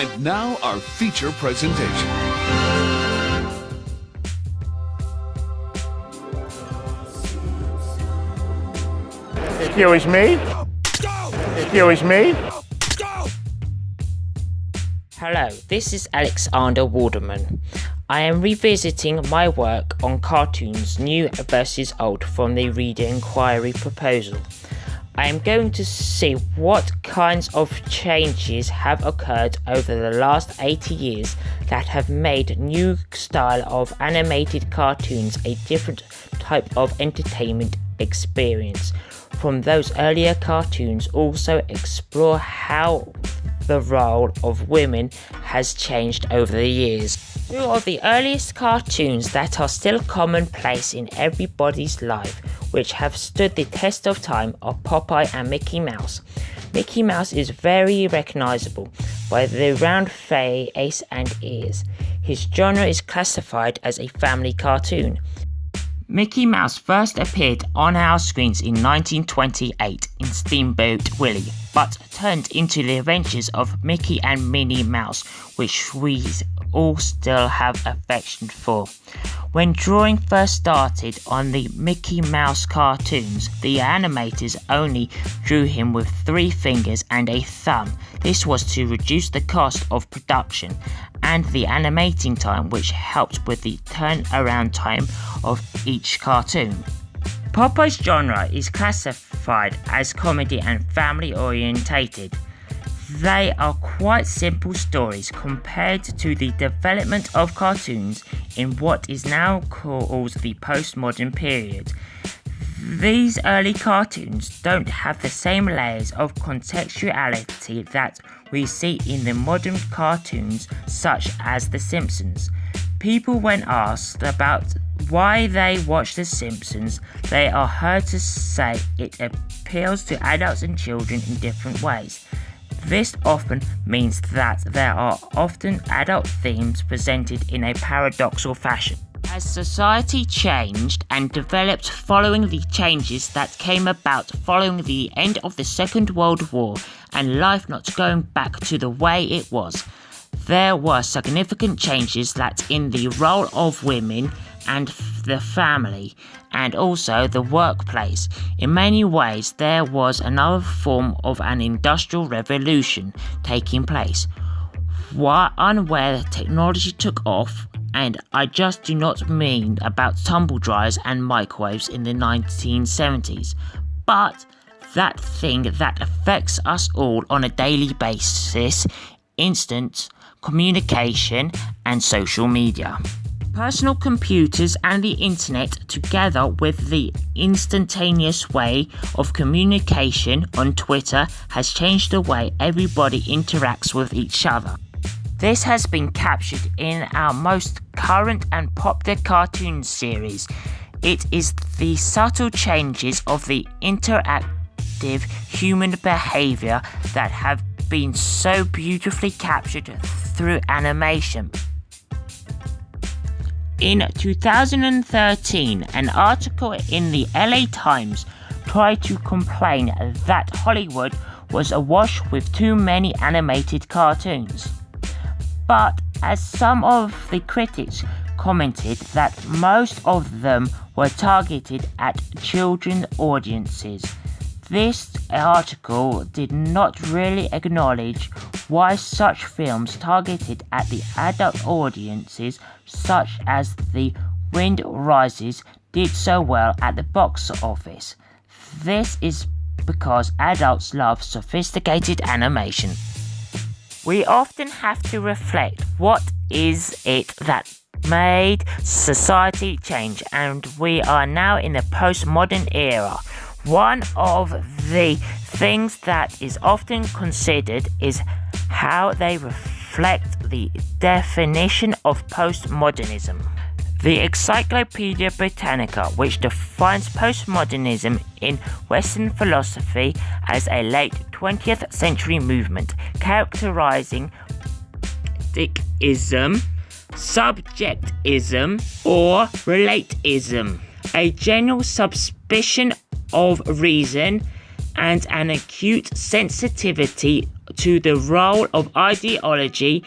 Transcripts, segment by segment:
And now our feature presentation. Excuse me? Excuse me? Hello, this is Alexander Warderman. I am revisiting my work on cartoons new versus old from the Reader Inquiry proposal. I am going to see what kinds of changes have occurred over the last 80 years that have made new style of animated cartoons a different type of entertainment experience from those earlier cartoons. Also explore how the role of women has changed over the years. Two of the earliest cartoons that are still commonplace in everybody's life, which have stood the test of time, are Popeye and Mickey Mouse. Mickey Mouse is very recognizable by the round face and ears. His genre is classified as a family cartoon. Mickey Mouse first appeared on our screens in 1928 in Steamboat Willie, but turned into the adventures of Mickey and Minnie Mouse, which we all still have affection for. When drawing first started on the Mickey Mouse cartoons, the animators only drew him with 3 fingers and a thumb. This was to reduce the cost of production and the animating time, which helped with the turnaround time of each cartoon. Popeye's genre is classified as comedy and family orientated. They are quite simple stories compared to the development of cartoons in what is now called the postmodern period. These early cartoons don't have the same layers of contextuality that we see in the modern cartoons such as The Simpsons. People, when asked about why they watch The Simpsons, they are heard to say it appeals to adults and children in different ways. This often means that there are often adult themes presented in a paradoxical fashion. As society changed and developed following the changes that came about following the end of the Second World War and life not going back to the way it was, there were significant changes that in the role of women and the family and also the workplace. In many ways, there was another form of an industrial revolution taking place, one where technology took off, and I just do not mean about tumble dryers and microwaves in the 1970s, but that thing that affects us all on a daily basis: instant communication and social media. Personal computers and the internet, together with the instantaneous way of communication on Twitter, has changed the way everybody interacts with each other. This has been captured in our most current and popular cartoon series. It is the subtle changes of the interactive human behavior that have been so beautifully captured through animation. In 2013, an article in the LA Times tried to complain that Hollywood was awash with too many animated cartoons. But as some of the critics commented that most of them were targeted at children audiences, this article did not really acknowledge why such films targeted at the adult audiences, such as The Wind Rises, did so well at the box office. This is because adults love sophisticated animation. We often have to reflect what is it that made society change, and we are now in a postmodern era. One of the things that is often considered is how they reflect the definition of postmodernism. The Encyclopedia Britannica, which defines postmodernism in Western philosophy as a late 20th century movement characterizing subjectivism, or relatism, a general suspicion of reason and an acute sensitivity to the role of ideology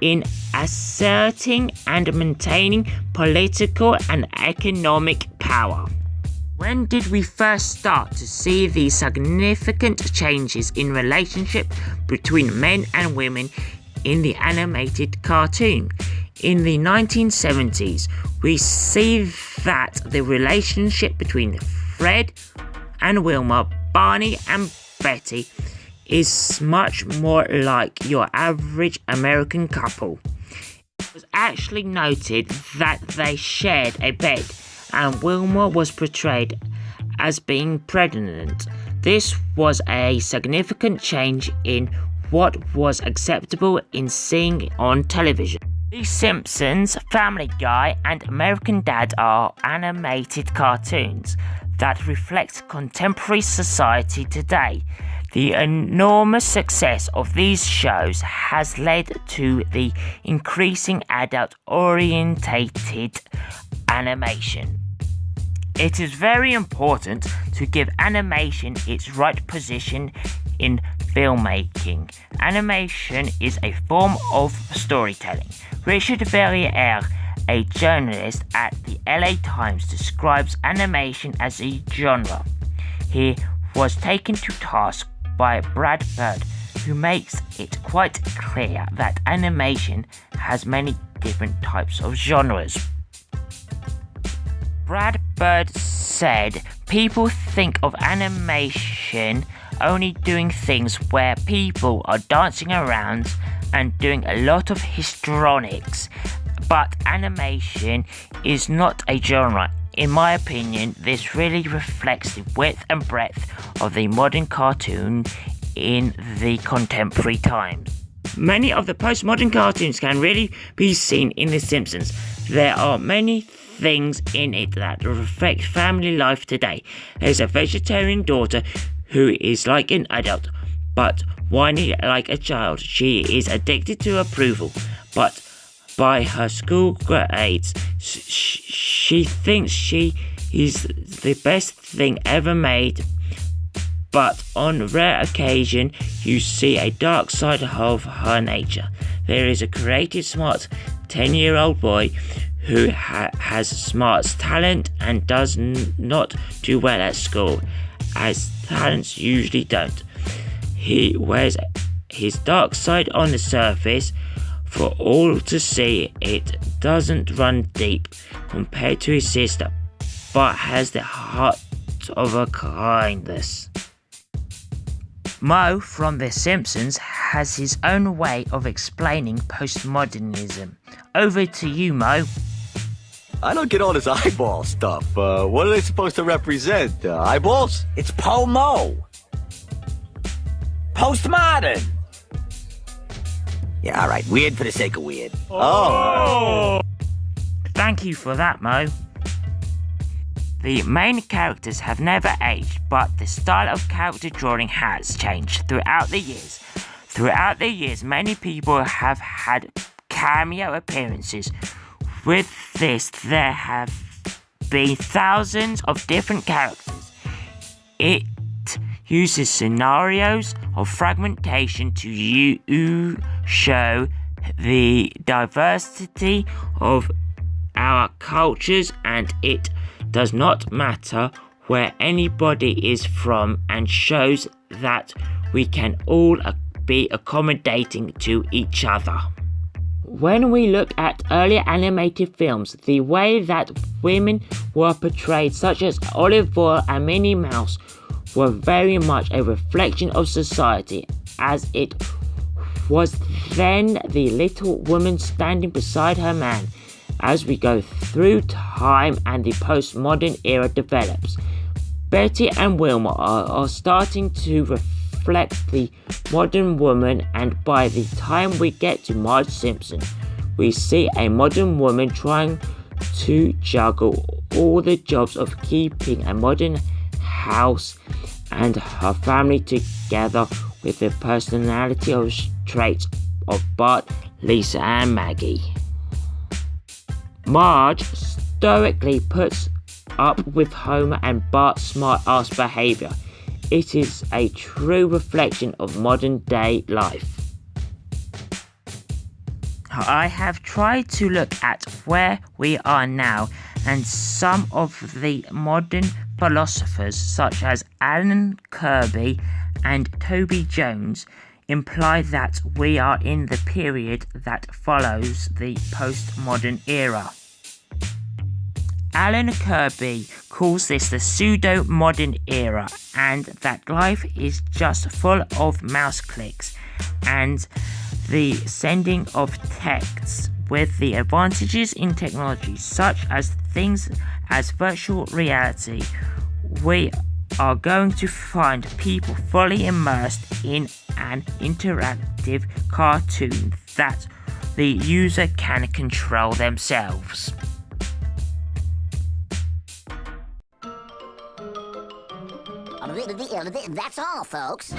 in asserting and maintaining political and economic power. When did we first start to see these significant changes in relationship between men and women in the animated cartoon? In the 1970s, we see that the relationship between Fred and Wilma, Barney and Betty is much more like your average American couple. It was actually noted that they shared a bed, and Wilma was portrayed as being pregnant. This was a significant change in what was acceptable in seeing on television. The Simpsons, Family Guy, and American Dad are animated cartoons that reflect contemporary society today. The enormous success of these shows has led to the increasing adult-orientated animation. It is very important to give animation its right position in filmmaking. Animation is a form of storytelling. Richard Verrier, a journalist at the LA Times, describes animation as a genre. He was taken to task by Brad Bird, who makes it quite clear that animation has many different types of genres. Brad Bird said, "People think of animation only doing things where people are dancing around and doing a lot of histrionics, but animation is not a genre. In my opinion, this really reflects the width and breadth of the modern cartoon in the contemporary times." Many of the postmodern cartoons can really be seen in The Simpsons. There are many things in it that reflect family life today. There's a vegetarian daughter who is like an adult, but whiny like a child. She is addicted to approval, but by her school grades, she thinks she is the best thing ever made. But on rare occasion, you see a dark side of her nature. There is a creative, smart 10-year-old boy who has smart talent and does not do well at school, as talents usually don't. He wears his dark side on the surface for all to see. It doesn't run deep compared to his sister, but has the heart of a kindness. Moe from The Simpsons has his own way of explaining postmodernism. Over to you, Moe. I don't get all this eyeball stuff. What are they supposed to represent? Eyeballs? It's Pomo. Postmodern. Yeah, all right. Weird for the sake of weird. Oh. Thank you for that, Moe. The main characters have never aged, but the style of character drawing has changed throughout the years. Throughout the years, many people have had cameo appearances. With this, there have been thousands of different characters. It uses scenarios of fragmentation to show the diversity of our cultures, and it does not matter where anybody is from, and shows that we can all be accommodating to each other. When we look at earlier animated films, the way that women were portrayed, such as Olive Oyl and Minnie Mouse, were very much a reflection of society, as it was then the little woman standing beside her man. As we go through time and the postmodern era develops, Betty and Wilma are starting to reflect the modern woman, and by the time we get to Marge Simpson, we see a modern woman trying to juggle all the jobs of keeping a modern house and her family together with the personality of traits of Bart, Lisa and Maggie. Marge stoically puts up with Homer and Bart's smart-ass behaviour. It is a true reflection of modern day life. I have tried to look at where we are now, and some of the modern philosophers such as Alan Kirby and Toby Jones imply that we are in the period that follows the postmodern era. Alan Kirby calls this the pseudo-modern era, and that life is just full of mouse clicks and the sending of texts. With the advantages in technology such as things as virtual reality, we are going to find people fully immersed in an interactive cartoon that the user can control themselves. That's all, folks.